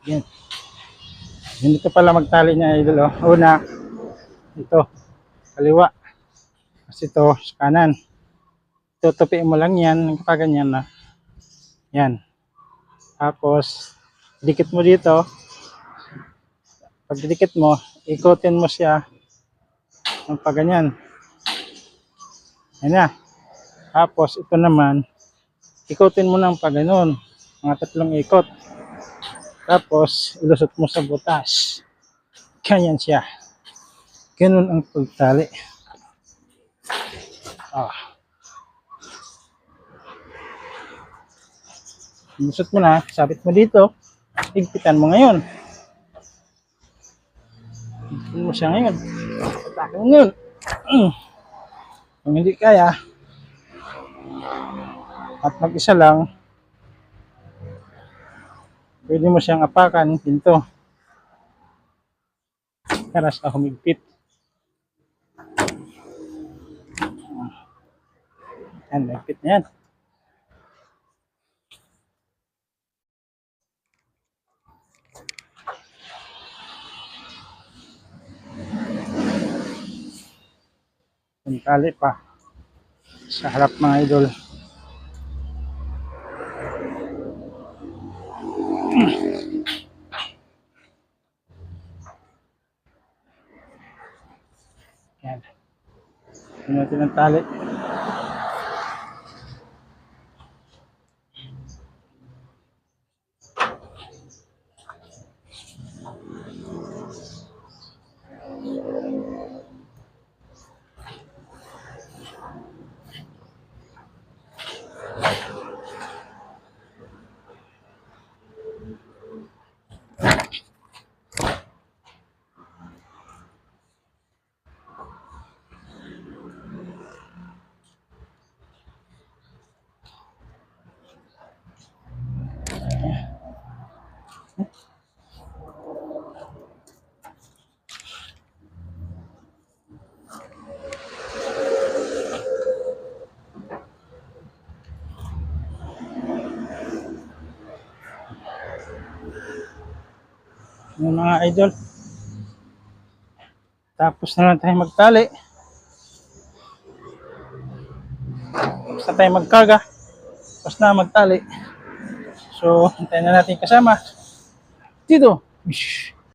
Yan. Ganito pala magtali niya idol. Oh. Una, ito, kaliwa. Kasi ito, sa kanan. Tutupiin mo lang yan, ganyan na. Yan. Tapos, dikit mo dito. Pag dikit mo, ikutin mo siya ng ganyan. Yan na. Tapos, ito naman, ikutin mo ng ganun. Mga 3 ikot. Tapos, ilusot mo sa butas. Ganyan siya. Ganun ang pagtali. Ilusot mo na, sabit mo dito. Higpitan mo ngayon. Higpitan mo siya ngayon. Patakin mo ngayon. Kung hindi kaya, at mag-isa lang, pwede mo siyang apakan pinto para sa humigpit. Yan, higpit na yan. Yung tali pa sa harap mga idol. Yan. Tingnan natin ang tali. Yung mga idol. Tapos na lang tayo magtali. Tapos na tayo magkarga. Tapos na magtali. So, hintayin na natin kasama. Dito.